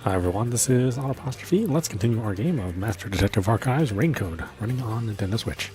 Hi everyone, this is audap, and let's continue our game of Master Detective Archives Raincode, running on Nintendo Switch.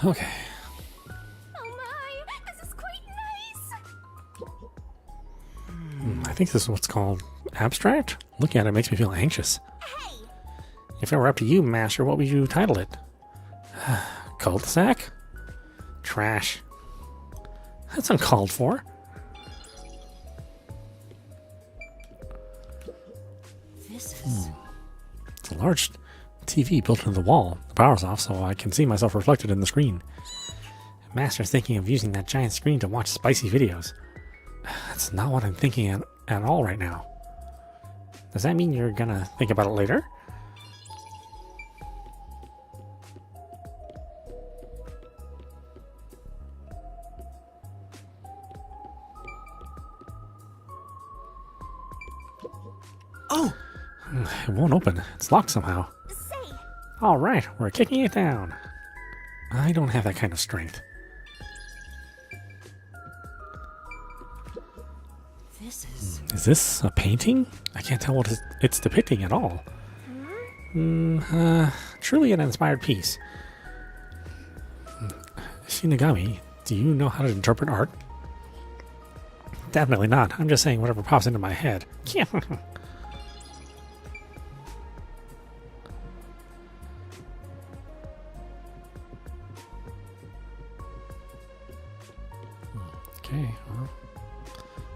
Okay. Oh my, this is quite nice! I think this is what's called abstract. Looking at it makes me feel anxious. Hey! If it were up to you, Master, what would you title it? Cul-de-sac? Trash. That's uncalled for. This is... It's a large TV built into the wall. The power's off, so I can see myself reflected in the screen. Master's thinking of using that giant screen to watch spicy videos. That's not what I'm thinking at all right now. Does that mean you're gonna think about it later? Oh! It won't open. It's locked somehow. Say! Alright, we're kicking it down. I don't have that kind of strength. This is... Is this a painting? I can't tell what it's depicting at all. Truly an inspired piece. Shinigami, do you know how to interpret art? Definitely not. I'm just saying whatever pops into my head. Okay, well,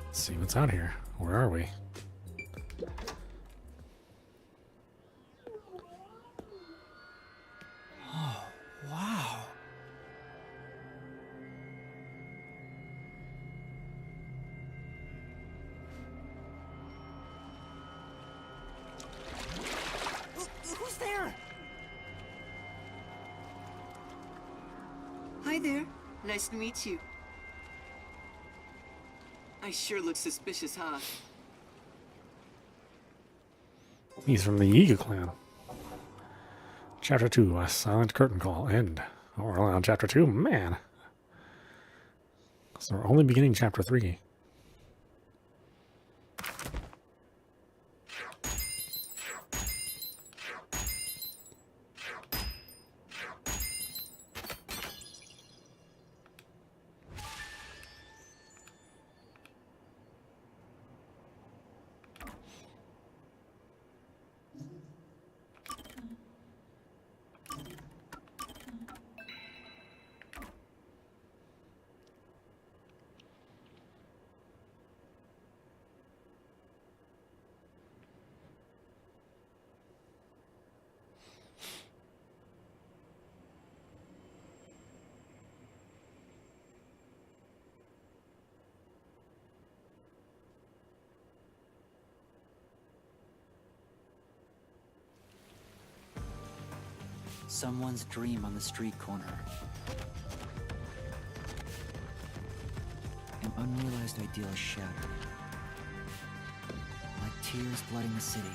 let's see what's out here. Where are we? Wow! Who's there? Hi there. Nice to meet you. I sure look suspicious, huh? He's from the Yiga clan. Chapter 2, a silent curtain call. End. Oh, we're only on Chapter 2? Man. So we're only beginning Chapter 3. Someone's dream on the street corner. An unrealized ideal is shattered. Like tears flooding the city.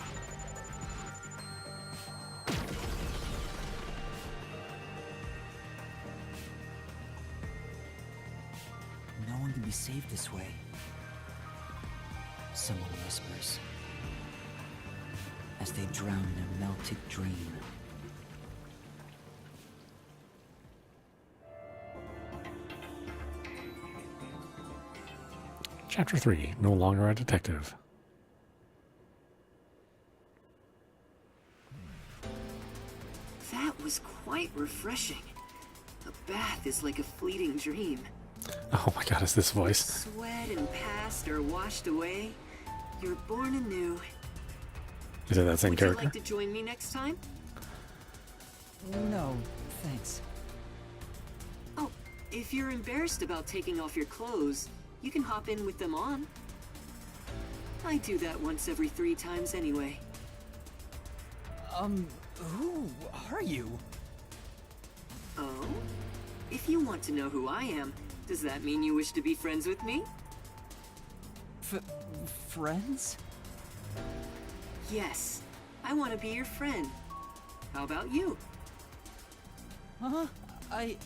No one can be saved this way. Someone whispers. As they drown in a melted dream. Chapter 3, No Longer a Detective. That was quite refreshing. A bath is like a fleeting dream. Oh my god, is this voice? Sweat and past are washed away. You're born anew. Is it that same Would character? you like to join me next time? No, thanks. Oh, if you're embarrassed about taking off your clothes, you can hop in with them on. I do that once every 3 times anyway. Who are you? Oh? If you want to know who I am, does that mean you wish to be friends with me? Friends? Yes, I want to be your friend. How about you? Huh? I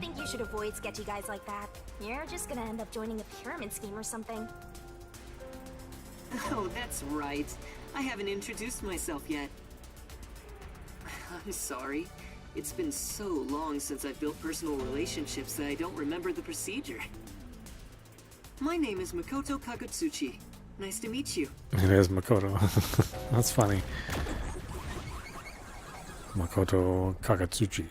think you should avoid sketchy guys like that. You're just gonna end up joining a pyramid scheme or something. Oh, that's right. I haven't introduced myself yet. I'm sorry. It's been so long since I've built personal relationships that I don't remember the procedure. My name is Makoto Kagutsuchi. Nice to meet you. It is Makoto. That's funny. Makoto Kagutsuchi.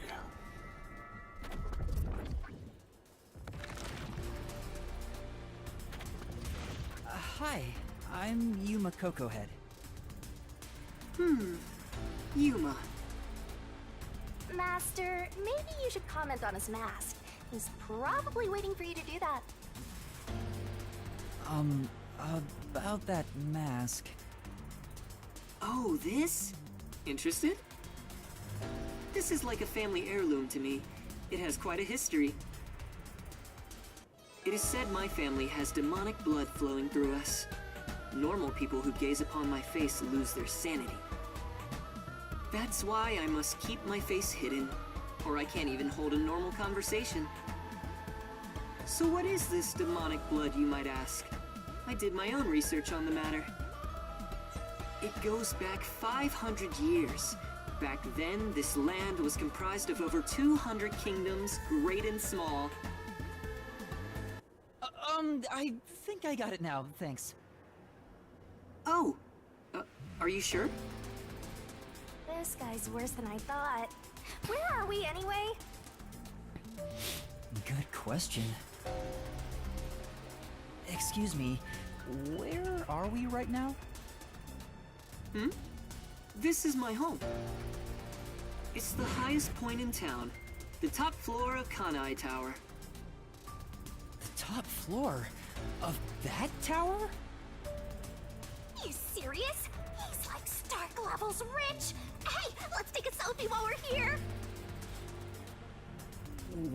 Hi, I'm Yuma Cocohead. Yuma. Master, maybe you should comment on his mask. He's probably waiting for you to do that. About that mask. Oh, this? Interested? This is like a family heirloom to me. It has quite a history. It is said my family has demonic blood flowing through us. Normal people who gaze upon my face lose their sanity. That's why I must keep my face hidden, or I can't even hold a normal conversation. So what is this demonic blood, you might ask? I did my own research on the matter. It goes back 500 years. Back then, this land was comprised of over 200 kingdoms, great and small. I think I got it now, thanks. Oh, are you sure? This guy's worse than I thought. Where are we anyway? Good question. Excuse me, where are we right now? This is my home. It's the highest point in town, the top floor of Kanai Tower. The top floor of that tower? You serious? He's like Stark levels rich. Hey, let's take a selfie while we're here.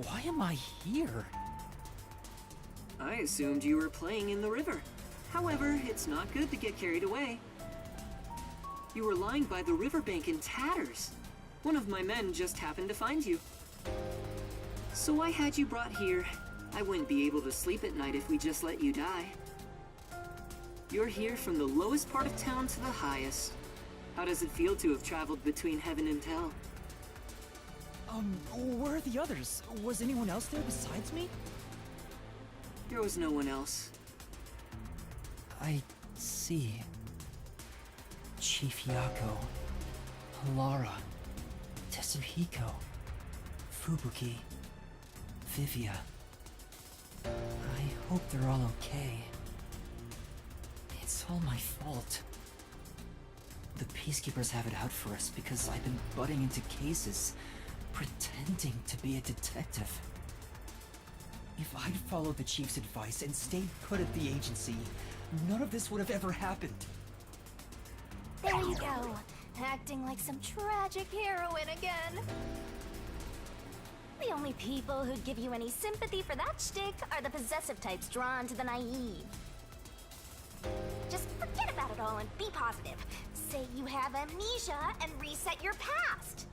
Why am I here? I assumed you were playing in the river. However, it's not good to get carried away. You were lying by the riverbank in tatters. One of my men just happened to find you. So I had you brought here. I wouldn't be able to sleep at night if we just let you die. You're here from the lowest part of town to the highest. How does it feel to have traveled between heaven and hell? Where are the others? Was anyone else there besides me? There was no one else. I see. Chief Yako, Lara, Tetsuhiko, Fubuki, Vivia. I hope they're all okay. It's all my fault. The Peacekeepers have it out for us because I've been butting into cases, pretending to be a detective. If I'd followed the Chief's advice and stayed put at the agency, none of this would have ever happened. There you go. Acting like some tragic heroine again. The only people who'd give you any sympathy for that shtick are the possessive types drawn to the naive. Just forget about it all and be positive. Say you have amnesia and reset your past.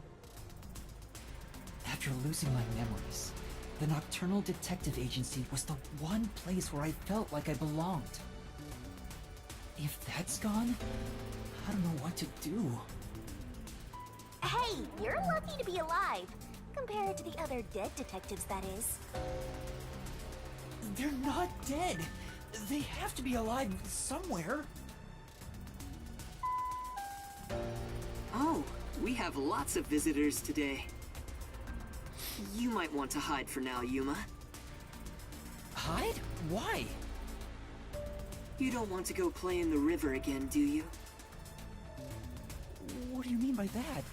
After losing my memories, the Nocturnal Detective Agency was the one place where I felt like I belonged. If that's gone, I don't know what to do. Hey, you're lucky to be alive. Compared to the other dead detectives, that is. They're not dead. They have to be alive somewhere. Oh, we have lots of visitors today. You might want to hide for now, Yuma. Hide? Why? You don't want to go play in the river again, do you? What do you mean by that?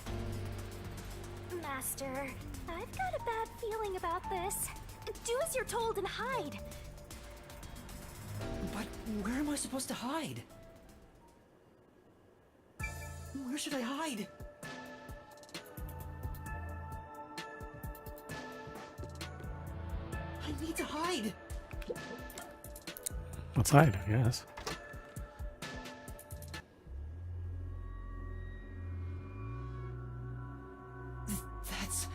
Master, I've got a bad feeling about this. Do as you're told and hide. But where am I supposed to hide? Where should I hide? I need to hide. Outside, I guess. That's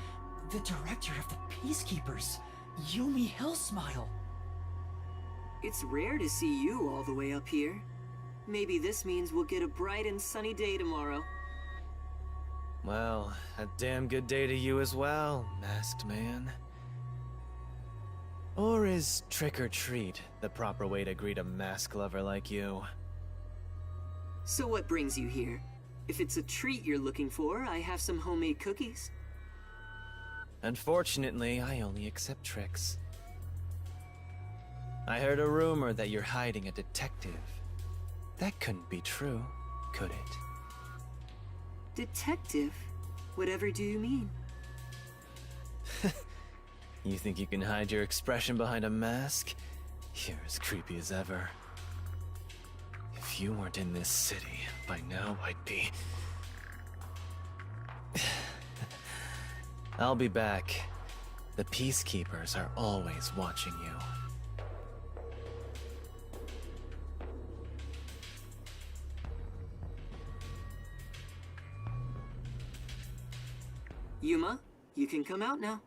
the director of the Peacekeepers, Yumi Hellsmile. It's rare to see you all the way up here. Maybe this means we'll get a bright and sunny day tomorrow. Well, a damn good day to you as well, masked man. Or is trick or treat the proper way to greet a mask lover like you? So what brings you here? If it's a treat you're looking for, I have some homemade cookies. Unfortunately, I only accept tricks. I heard a rumor that you're hiding a detective. That couldn't be true, could it? Detective? Whatever do you mean? You think you can hide your expression behind a mask? You're as creepy as ever. If you weren't in this city, by now I'd be... I'll be back. The Peacekeepers are always watching you. Yuma, you can come out now.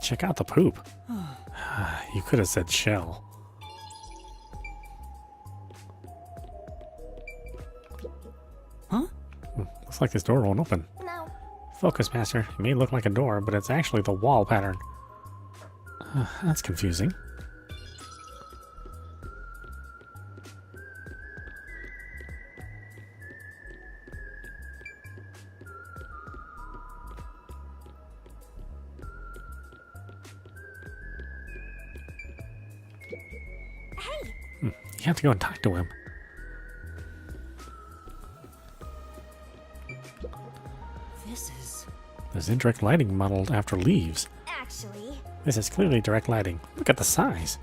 Check out the poop. You could have said shell. Huh? Looks like this door won't open. No. Focus, Master. It may look like a door, but it's actually the wall pattern. That's confusing. Hey, You have to go and talk to him. This is... There's indirect lighting modeled after leaves. actually, This is clearly direct lighting. Look at the size.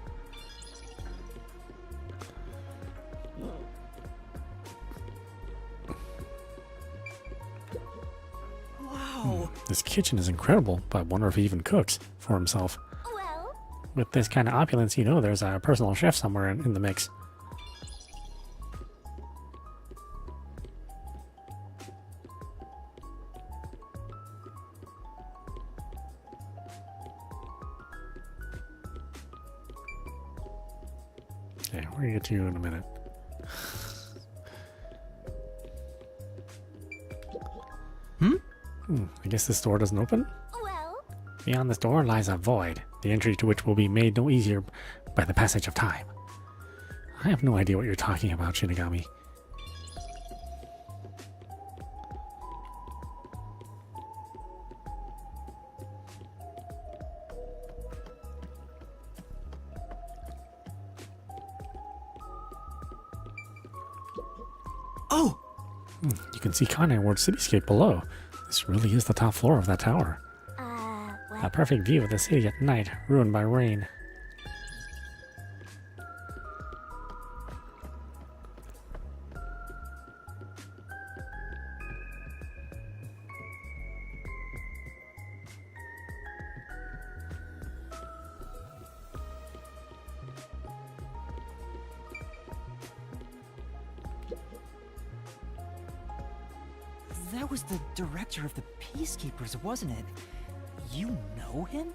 Wow! This kitchen is incredible, but I wonder if he even cooks for himself. well, With this kind of opulence, you know there's a personal chef somewhere in the mix. Yeah, we're gonna get to you in a minute. I guess this door doesn't open? well, Beyond this door lies a void, the entry to which will be made no easier by the passage of time. I have no idea what you're talking about, Shinigami. You can see Kanai Ward's cityscape below. This really is the top floor of that tower. What? A perfect view of the city at night, ruined by rain. That was the director of the Peacekeepers, wasn't it? You know him?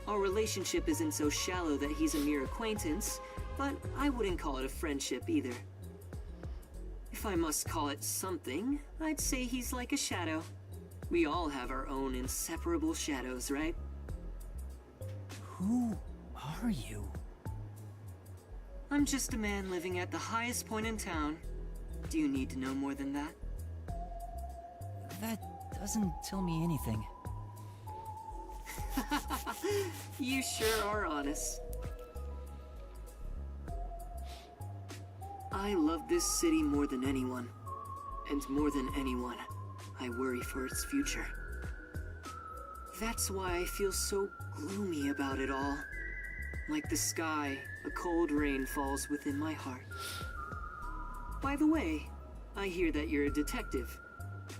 Our relationship isn't so shallow that he's a mere acquaintance, but I wouldn't call it a friendship either. If I must call it something, I'd say he's like a shadow. We all have our own inseparable shadows, right? Who are you? I'm just a man living at the highest point in town. Do you need to know more than that? That doesn't tell me anything. You sure are honest. I love this city more than anyone. And more than anyone, I worry for its future. That's why I feel so gloomy about it all. Like the sky, a cold rain falls within my heart. By the way, I hear that you're a detective.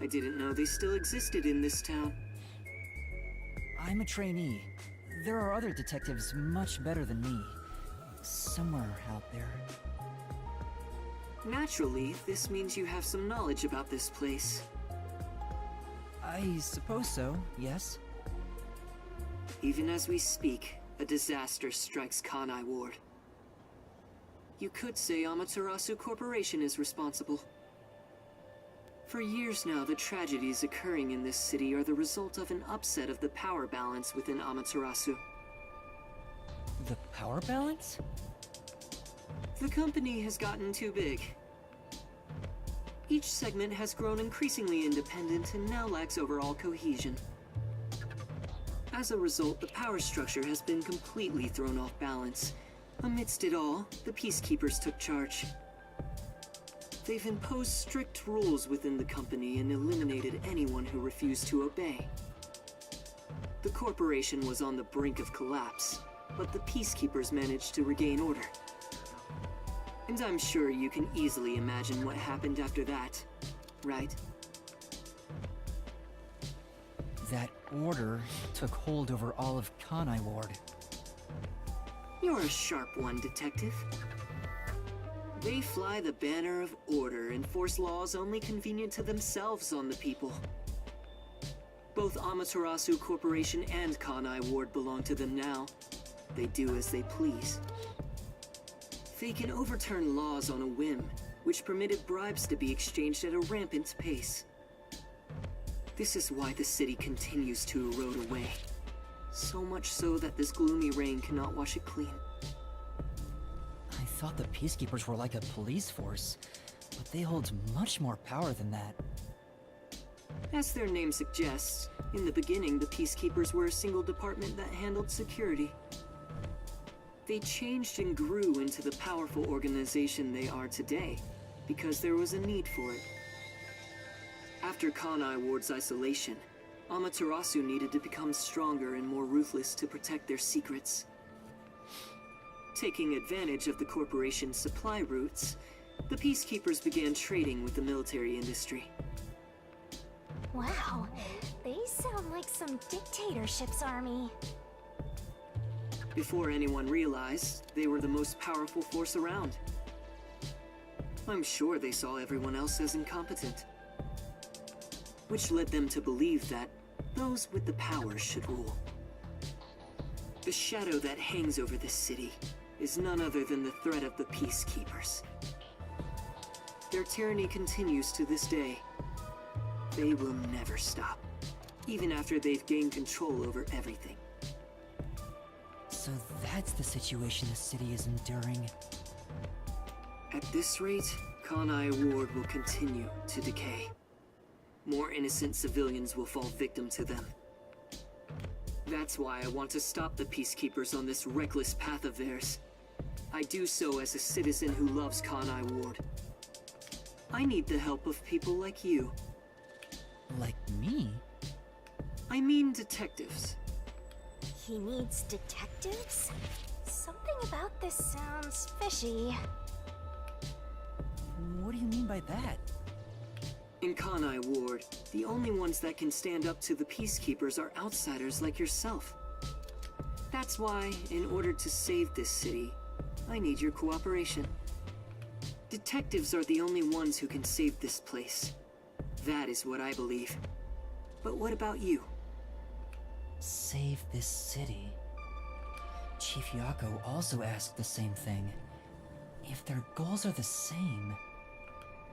I didn't know they still existed in this town. I'm a trainee. There are other detectives much better than me. Somewhere out there. Naturally, this means you have some knowledge about this place. I suppose so, yes. Even as we speak, a disaster strikes Kanai Ward. You could say Amaterasu Corporation is responsible. For years now, the tragedies occurring in this city are the result of an upset of the power balance within Amaterasu. The power balance? The company has gotten too big. Each segment has grown increasingly independent and now lacks overall cohesion. As a result, the power structure has been completely thrown off balance. Amidst it all, the Peacekeepers took charge. They've imposed strict rules within the company and eliminated anyone who refused to obey. The corporation was on the brink of collapse, but the Peacekeepers managed to regain order. And I'm sure you can easily imagine what happened after that, right? That order took hold over all of Kanai Ward. You're a sharp one, Detective. They fly the banner of order and force laws only convenient to themselves on the people. Both Amaterasu Corporation and Kanai Ward belong to them now. They do as they please. They can overturn laws on a whim, which permitted bribes to be exchanged at a rampant pace. This is why the city continues to erode away. So much so that this gloomy rain cannot wash it clean. I thought the Peacekeepers were like a police force, but they hold much more power than that. As their name suggests, in the beginning the Peacekeepers were a single department that handled security. They changed and grew into the powerful organization they are today, because there was a need for it. After Kanai Ward's isolation, Amaterasu needed to become stronger and more ruthless to protect their secrets. Taking advantage of the corporation's supply routes, the Peacekeepers began trading with the military industry. Wow, they sound like some dictatorship's army. Before anyone realized, they were the most powerful force around. I'm sure they saw everyone else as incompetent, which led them to believe that those with the power should rule. The shadow that hangs over this city is none other than the threat of the Peacekeepers. Their tyranny continues to this day. They will never stop, even after they've gained control over everything. So that's the situation the city is enduring. At this rate, Kanai Ward will continue to decay. More innocent civilians will fall victim to them. That's why I want to stop the Peacekeepers on this reckless path of theirs. I do so as a citizen who loves Kanai Ward. I need the help of people like you. Like me? I mean detectives. He needs detectives? Something about this sounds fishy. What do you mean by that? In Kanai Ward, the only ones that can stand up to the peacekeepers are outsiders like yourself. That's why, in order to save this city, I need your cooperation. Detectives are the only ones who can save this place. That is what I believe. But what about you? Save this city. Chief Yako also asked the same thing. If their goals are the same...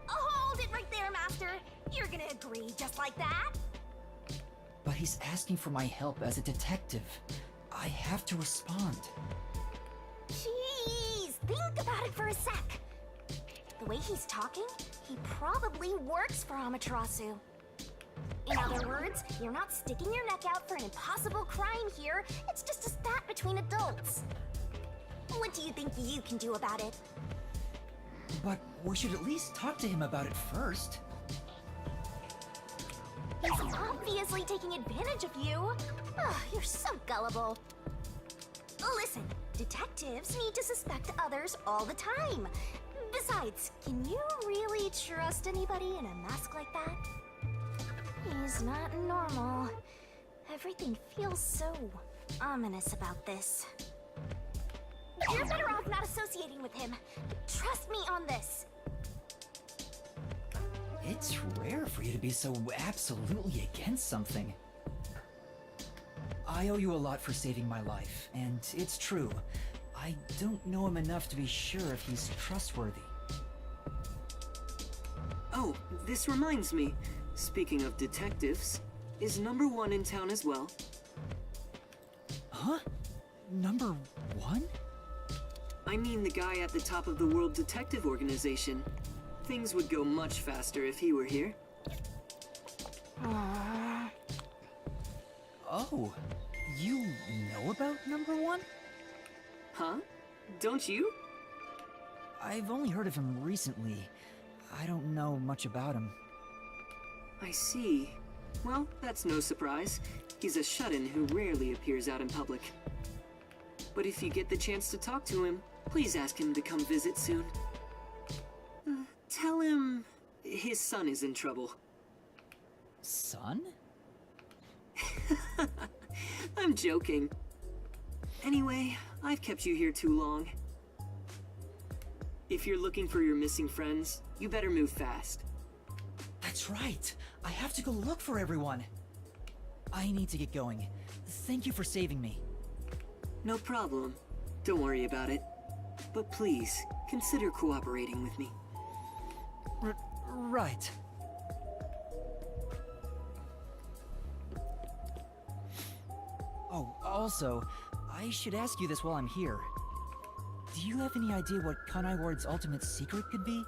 Hold it right there, Master! You're gonna agree just like that? But he's asking for my help as a detective. I have to respond. Jeez, think about it for a sec. The way he's talking, he probably works for Amaterasu. In other words, you're not sticking your neck out for an impossible crime here. It's just a spat between adults. What do you think you can do about it? But we should at least talk to him about it first. He's obviously taking advantage of you. Ugh, you're so gullible. Listen, detectives need to suspect others all the time. Besides, can you really trust anybody in a mask like that? He's not normal. Everything feels so ominous about this. You're better off not associating with him. Trust me on this. It's rare for you to be so absolutely against something. I owe you a lot for saving my life, and it's true. I don't know him enough to be sure if he's trustworthy. Oh, this reminds me. Speaking of detectives, is number 1 in town as well? Huh? Number 1? I mean the guy at the top of the World Detective Organization. Things would go much faster if he were here. Oh, you know about number 1? Huh? Don't you? I've only heard of him recently. I don't know much about him. I see. Well, that's no surprise. He's a shut-in who rarely appears out in public. But if you get the chance to talk to him, please ask him to come visit soon. Tell him his son is in trouble. Son? I'm joking. Anyway, I've kept you here too long. If you're looking for your missing friends, you better move fast. That's right. I have to go look for everyone. I need to get going. Thank you for saving me. No problem. Don't worry about it. But please, consider cooperating with me. Right. Oh, also, I should ask you this while I'm here. Do you have any idea what Kanai Ward's ultimate secret could be?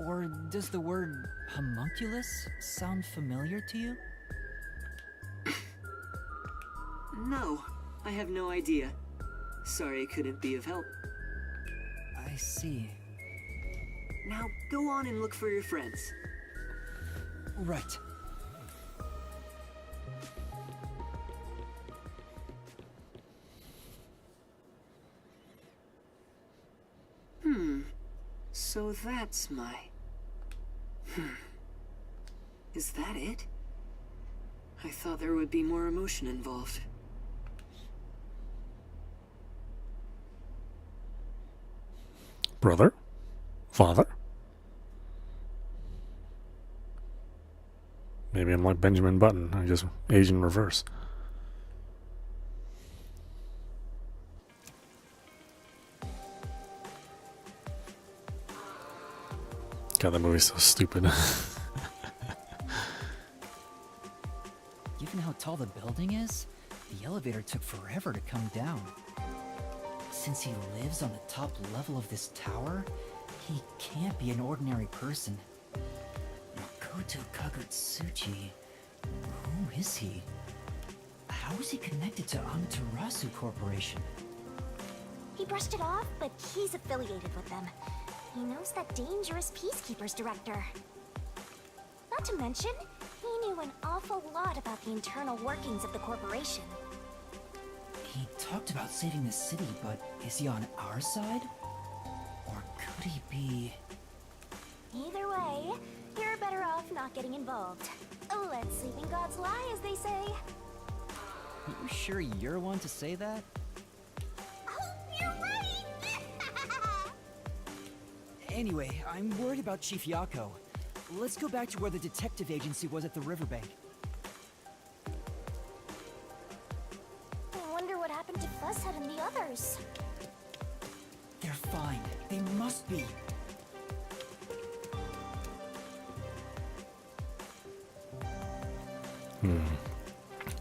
Or does the word homunculus sound familiar to you? No, I have no idea. Sorry I couldn't be of help. I see. Now, go on and look for your friends. Right. So that's my... Is that it? I thought there would be more emotion involved. Brother? Father? Maybe I'm like Benjamin Button. I just age in reverse. God, that movie's so stupid. Given how tall the building is, the elevator took forever to come down. Since he lives on the top level of this tower, he can't be an ordinary person. Makoto Kagutsuchi, who is he? How is he connected to Amaterasu Corporation? He brushed it off, but he's affiliated with them. He knows that dangerous Peacekeepers director. Not to mention, he knew an awful lot about the internal workings of the corporation. He talked about saving the city, but is he on our side? Or could he be... Either way, you're better off not getting involved. Let sleeping gods lie, as they say. You sure you're one to say that? Oh, you're right! Anyway, I'm worried about Chief Yako. Let's go back to where the detective agency was at the riverbank. I wonder what happened to Fuzzhead and the others. They're fine. They must be.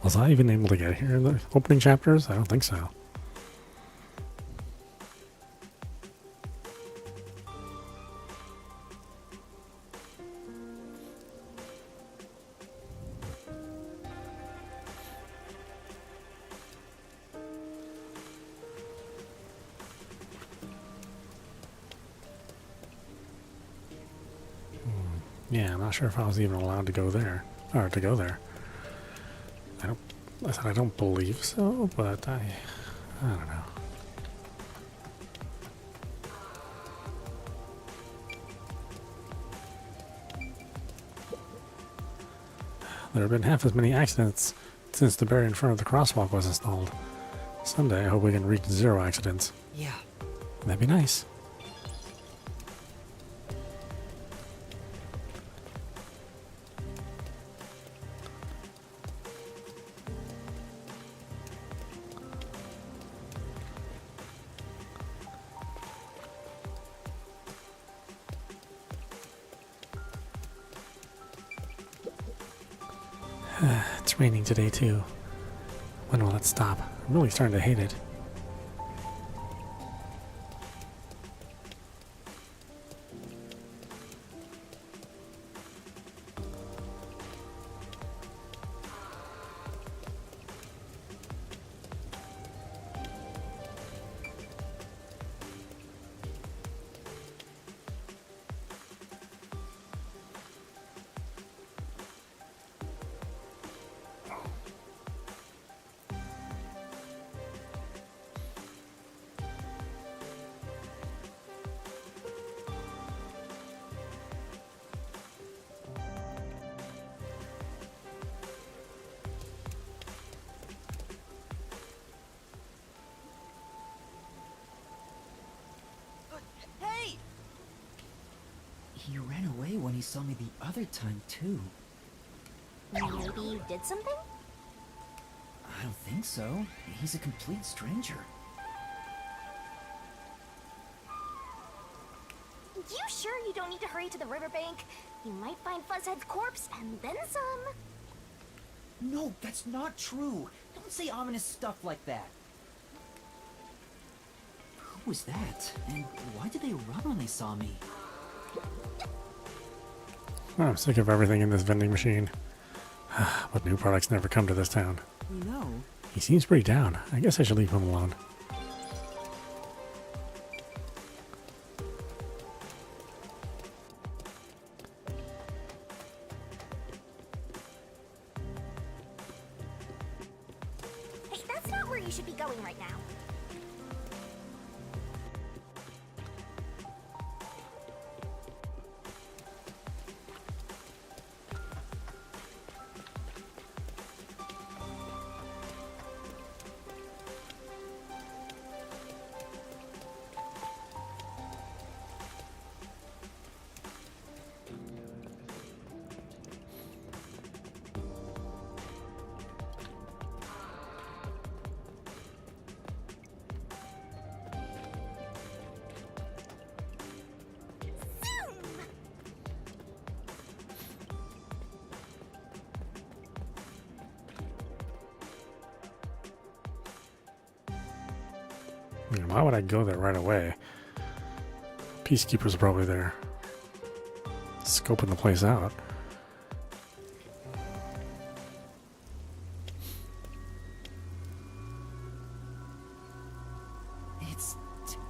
Was I even able to get here in the opening chapters? I don't think so. Yeah, I'm not sure if I was even allowed to go there. Or to go there. I said I don't believe so, but I don't know. There have been half as many accidents since the barrier in front of the crosswalk was installed. Someday I hope we can reach 0 accidents. Yeah. That'd be nice. It's raining today too. When will it stop? I'm really starting to hate it. Hey! He ran away when he saw me the other time, too. Maybe you did something? I don't think so. He's a complete stranger. You sure you don't need to hurry to the riverbank? You might find Fuzzhead's corpse and then some. No, that's not true. Don't say ominous stuff like that. Who was that? And why did they run when they saw me? I'm sick of everything in this vending machine. But new products never come to this town. You know, He seems pretty down. I guess I should leave him alone. Hey, that's not where you should be going right now. Why would I go there right away? Peacekeepers are probably there, scoping the place out. It's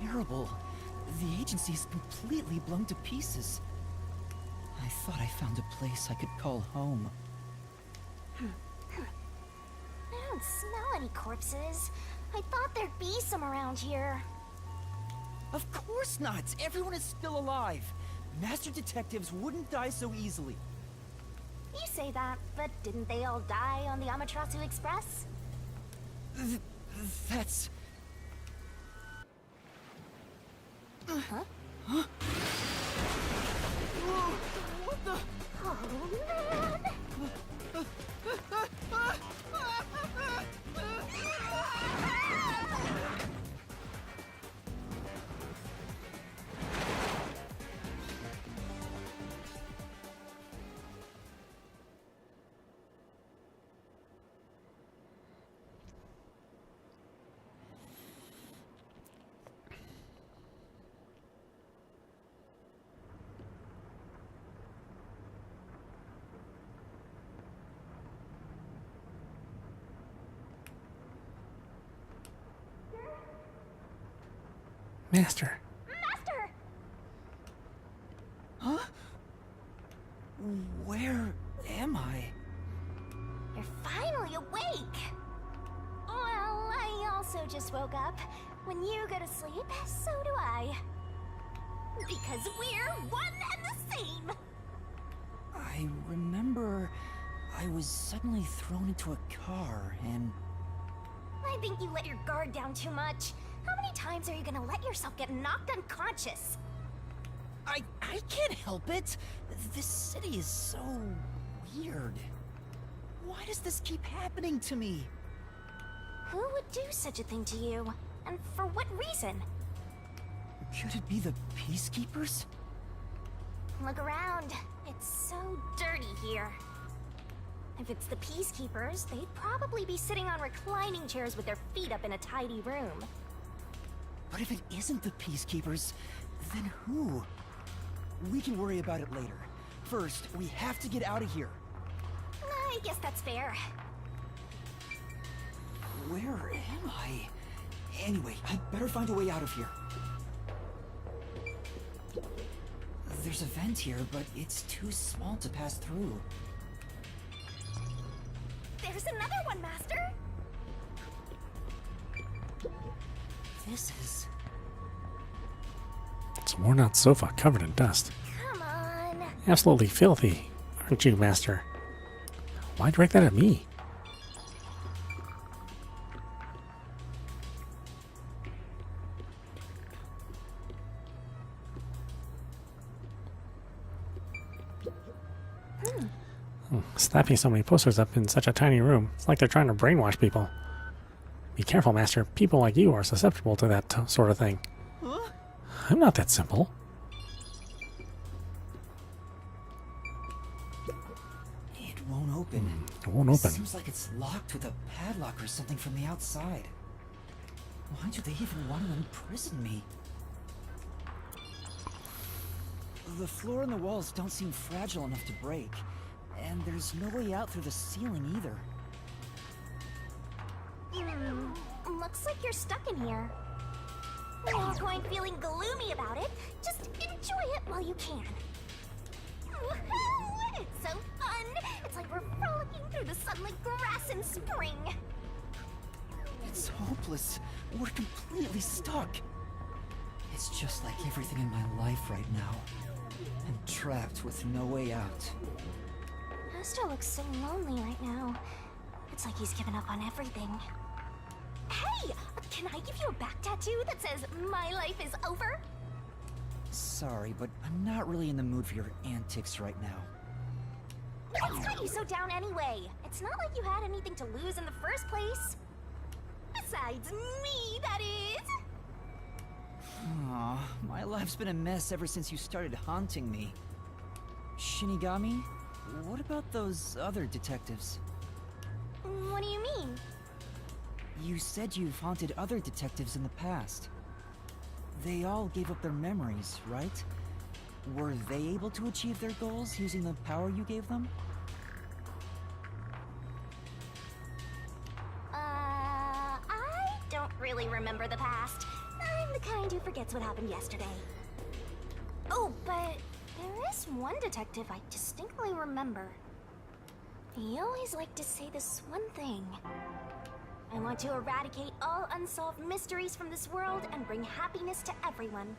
terrible. The agency is completely blown to pieces. I thought I found a place I could call home. I don't smell any corpses. I thought there'd be some around here. Of course not! Everyone is still alive! Master detectives wouldn't die so easily. You say that, but didn't they all die on the Amaterasu Express? That's... Huh? Huh? Whoa, what the... Oh, man! Master. Master! Huh? Where am I? You're finally awake! Well, I also just woke up. When you go to sleep, so do I. Because we're one and the same! I remember I was suddenly thrown into a car and... I think you let your guard down too much. How many times are you gonna let yourself get knocked unconscious? I can't help it! This city is so... weird. Why does this keep happening to me? Who would do such a thing to you? And for what reason? Could it be the Peacekeepers? Look around. It's so dirty here. If it's the Peacekeepers, they'd probably be sitting on reclining chairs with their feet up in a tidy room. But if it isn't the Peacekeepers, then who? We can worry about it later. First, we have to get out of here. I guess that's fair. Where am I? Anyway, I'd better find a way out of here. There's a vent here, but it's too small to pass through. There's another one, Master! This is... It's a worn out sofa covered in dust. Come on. Absolutely filthy, aren't you, Master? Why direct that at me? Slapping so many posters up in such a tiny room. It's like they're trying to brainwash people. Be careful, Master. People like you are susceptible to that sort of thing. Huh? I'm not that simple. It won't open. It won't open. Seems like it's locked with a padlock or something from the outside. Why do they even want to imprison me? The floor and the walls don't seem fragile enough to break. And there's no way out through the ceiling either. Looks like you're stuck in here. No point feeling gloomy about it. Just enjoy it while you can. Woohoo! It's so fun! It's like we're frolicking through the sunlit grass in spring. It's hopeless. We're completely stuck. It's just like everything in my life right now. I'm trapped with no way out. Master looks so lonely right now. It's like he's given up on everything. Hey! Can I give you a back tattoo that says, "My life is over"? Sorry, but I'm not really in the mood for your antics right now. What's got you so down anyway? It's not like you had anything to lose in the first place. Besides me, that is. Aw, my life's been a mess ever since you started haunting me. Shinigami, what about those other detectives? What do you mean? You said you've haunted other detectives in the past. They all gave up their memories, right? Were they able to achieve their goals using the power you gave them? I don't really remember the past. I'm the kind who forgets what happened yesterday. Oh, but there is one detective I distinctly remember. He always liked to say this one thing. I want to eradicate all unsolved mysteries from this world and bring happiness to everyone.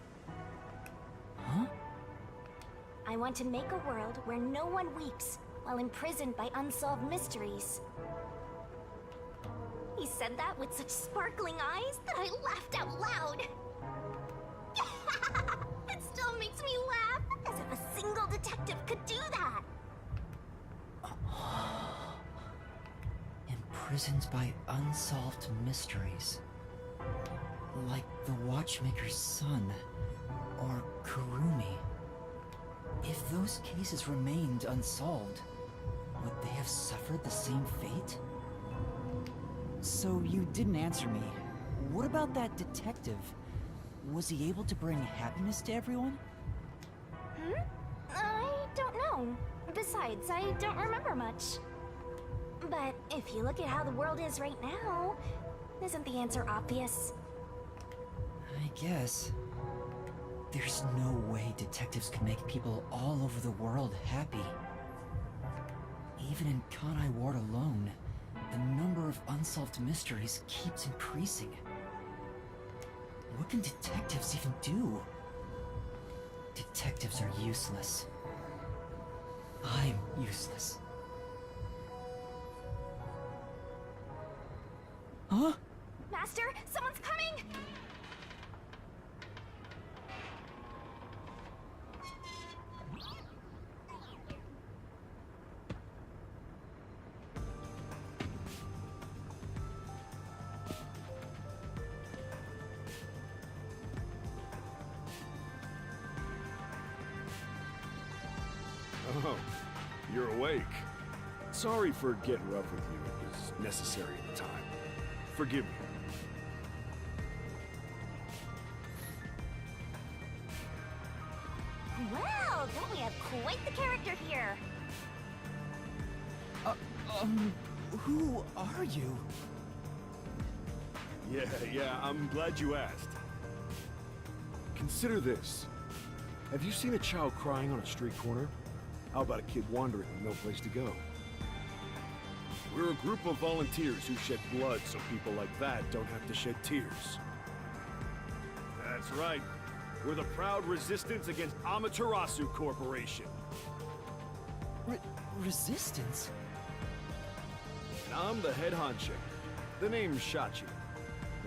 Huh? I want to make a world where no one weeps while imprisoned by unsolved mysteries. He said that with such sparkling eyes that I laughed out loud. It still makes me laugh, as if a single detective could do that. Imprisoned by unsolved mysteries. Like the Watchmaker's son, or Kurumi. If those cases remained unsolved, would they have suffered the same fate? So you didn't answer me. What about that detective? Was he able to bring happiness to everyone? I don't know. Besides, I don't remember much. But if you look at how the world is right now, isn't the answer obvious? I guess. There's no way detectives can make people all over the world happy. Even in Kanai Ward alone, the number of unsolved mysteries keeps increasing. What can detectives even do? Detectives are useless. I'm useless. Huh? Master, someone's coming! Oh, you're awake. Sorry for getting rough with you. It was necessary at the time. Forgive me. Well, don't we have quite the character here? Who are you? Yeah, I'm glad you asked. Consider this. Have you seen a child crying on a street corner? How about a kid wandering with no place to go? We're a group of volunteers who shed blood so people like that don't have to shed tears. That's right. We're the proud resistance against Amaterasu Corporation. Resistance? And I'm the head honcho. The name's Shachi.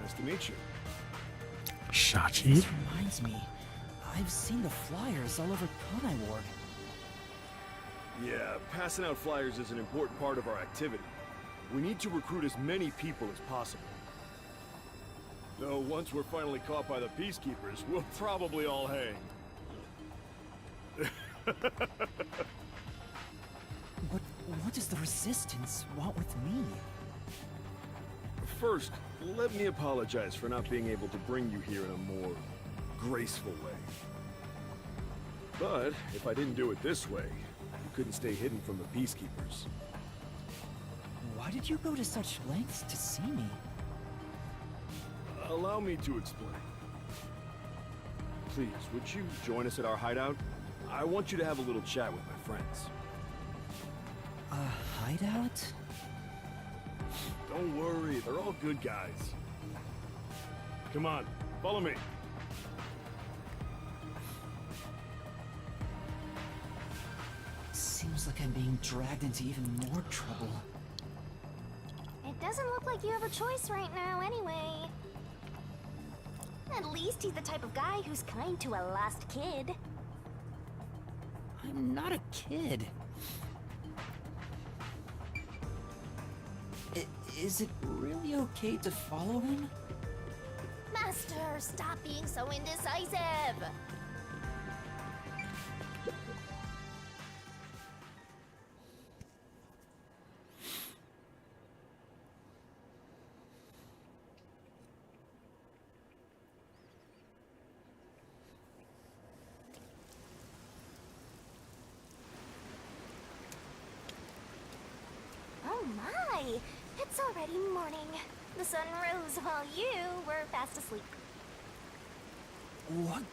Nice to meet you. Shachi? This reminds me. I've seen the flyers all over Kanai Ward. Yeah, passing out flyers is an important part of our activity. We need to recruit as many people as possible. Though once we're finally caught by the peacekeepers, we'll probably all hang. But what does the Resistance want with me? First, let me apologize for not being able to bring you here in a more graceful way. But if I didn't do it this way, you couldn't stay hidden from the peacekeepers. Why did you go to such lengths to see me? Allow me to explain. Please, would you join us at our hideout? I want you to have a little chat with my friends. A hideout? Don't worry, they're all good guys. Come on, follow me. Seems like I'm being dragged into even more trouble. It doesn't look like you have a choice right now, anyway. At least he's the type of guy who's kind to a lost kid. I'm not a kid. Is it really okay to follow him? Master, stop being so indecisive! Oh my! It's already morning. The sun rose while you were fast asleep. What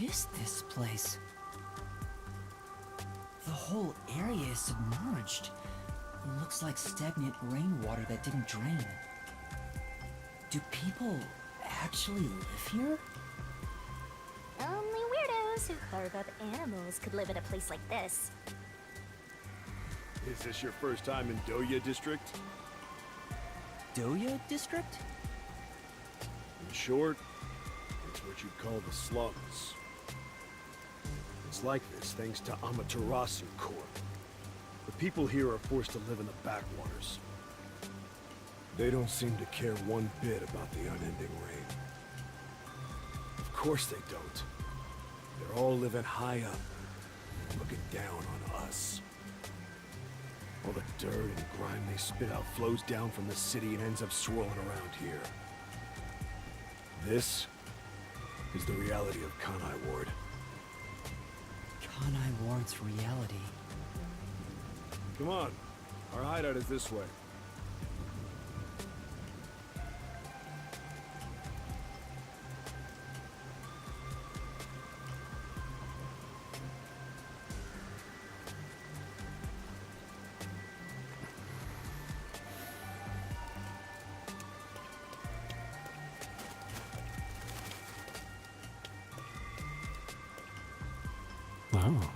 is this place? The whole area is submerged. Looks like stagnant rainwater that didn't drain. Do people actually live here? Only weirdos who carve up animals could live in a place like this. Is this your first time in Doya District? Doya District? In short, it's what you'd call the slums. It's like this thanks to Amaterasu Corp. The people here are forced to live in the backwaters. They don't seem to care one bit about the unending rain. Of course they don't. They're all living high up, looking down on us. All the dirt and grime they spit out flows down from the city and ends up swirling around here. This is the reality of Kanai Ward. Kanai Ward's reality. Come on, our hideout is this way. Oh.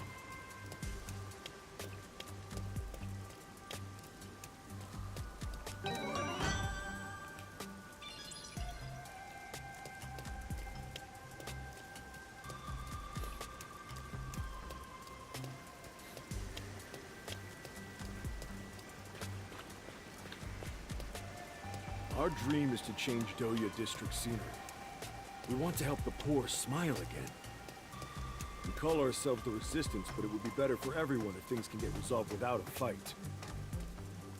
Our dream is to change Doya District scenery. We want to help the poor smile again. We call ourselves the Resistance, but it would be better for everyone if things can get resolved without a fight.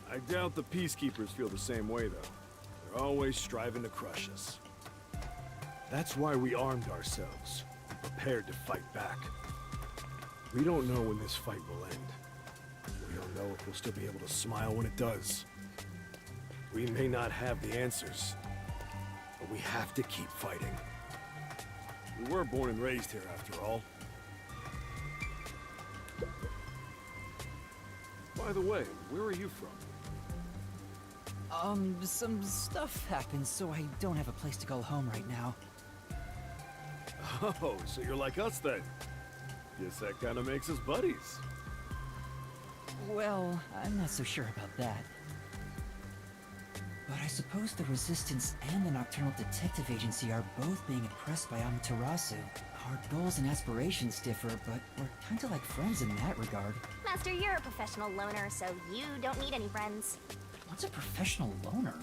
I doubt the Peacekeepers feel the same way, though. They're always striving to crush us. That's why we armed ourselves, prepared to fight back. We don't know when this fight will end. We don't know if we'll still be able to smile when it does. We may not have the answers, but we have to keep fighting. We were born and raised here, after all. By the way, where are you from? Some stuff happened, so I don't have a place to go home right now. Oh, so you're like us then. Guess that kind of makes us buddies. Well, I'm not so sure about that. But I suppose the Resistance and the Nocturnal Detective Agency are both being oppressed by Amaterasu. Our goals and aspirations differ, but we're kinda like friends in that regard. Master, you're a professional loner, so you don't need any friends. What's a professional loner?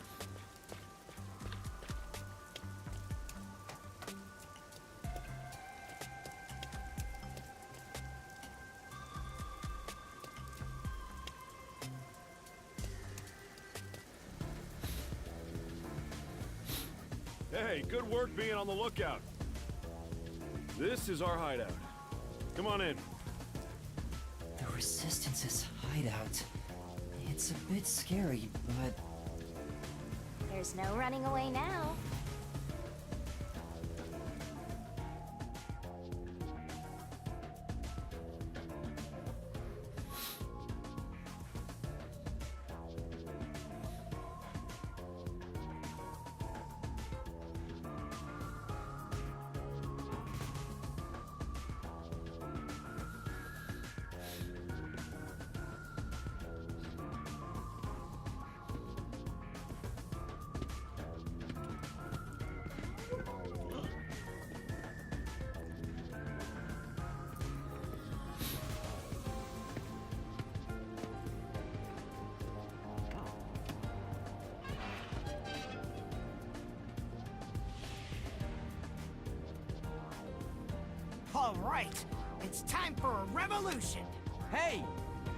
Hey, good work being on the lookout. This is our hideout. Come on in. The Resistance's hideout. It's a bit scary, but There's no running away now. All right, it's time for a revolution. Hey!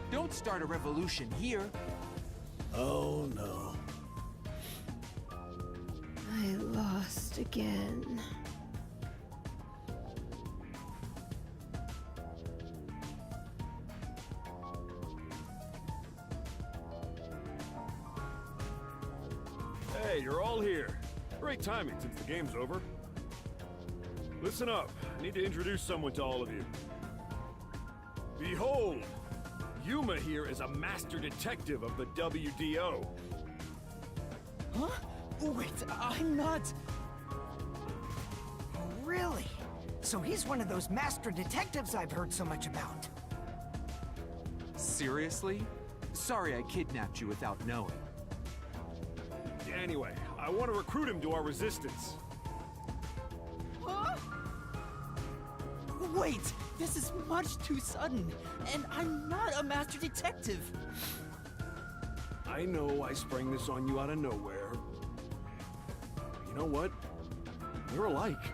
Don't start a revolution here. Oh no. I lost again. Hey, you're all here. Great timing since the game's over. Listen up. I need to introduce someone to all of you. Behold! Yuma here is a master detective of the WDO. Huh? Wait, I'm not... Oh, really? So he's one of those master detectives I've heard so much about. Seriously? Sorry I kidnapped you without knowing. Anyway, I want to recruit him to our resistance. Huh? Wait, this is much too sudden, and I'm not a master detective. I know I sprang this on you out of nowhere. You know what? We're alike.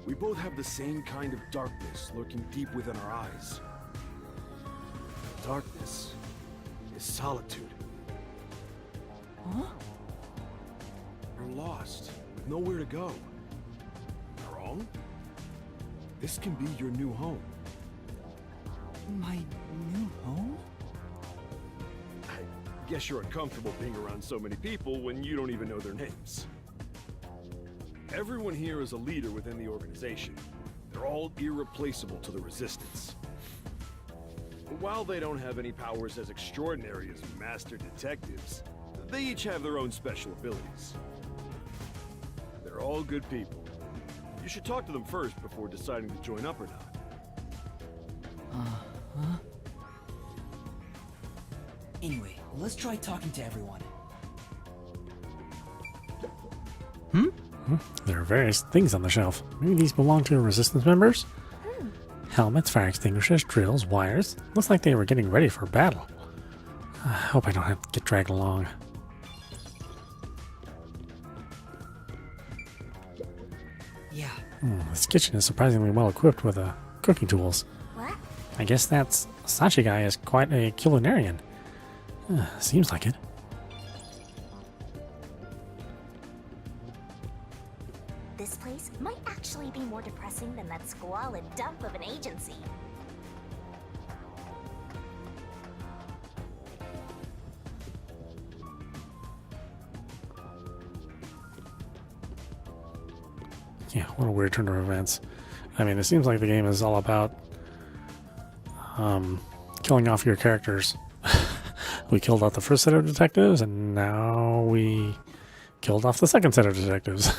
We both have the same kind of darkness lurking deep within our eyes. Darkness is solitude. Huh? You're lost, with nowhere to go. Wrong? This can be your new home. My new home? I guess you're uncomfortable being around so many people when you don't even know their names. Everyone here is a leader within the organization. They're all irreplaceable to the Resistance. But while they don't have any powers as extraordinary as master detectives, they each have their own special abilities. They're all good people. You should talk to them first before deciding to join up or not. Uh-huh. Anyway, let's try talking to everyone. There are various things on the shelf. Maybe these belong to resistance members? Helmets, fire extinguishers, drills, wires. Looks like they were getting ready for battle. I hope I don't have to get dragged along. Yeah. This kitchen is surprisingly well equipped with cooking tools. What? I guess that Sachi guy is quite a culinarian. Seems like it. This place might actually be more depressing than that squalid dump of an agency. Yeah, what a weird turn of events. I mean, it seems like the game is all about killing off your characters. We killed off the first set of detectives, and now we killed off the second set of detectives.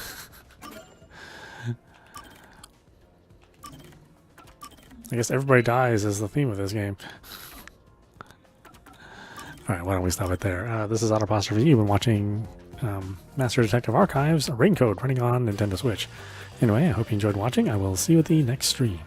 I guess everybody dies is the theme of this game. Alright, why don't we stop it there? This is audap. You've been watching Master Detective Archives, Raincoat, running on Nintendo Switch. Anyway, I hope you enjoyed watching. I will see you at the next stream.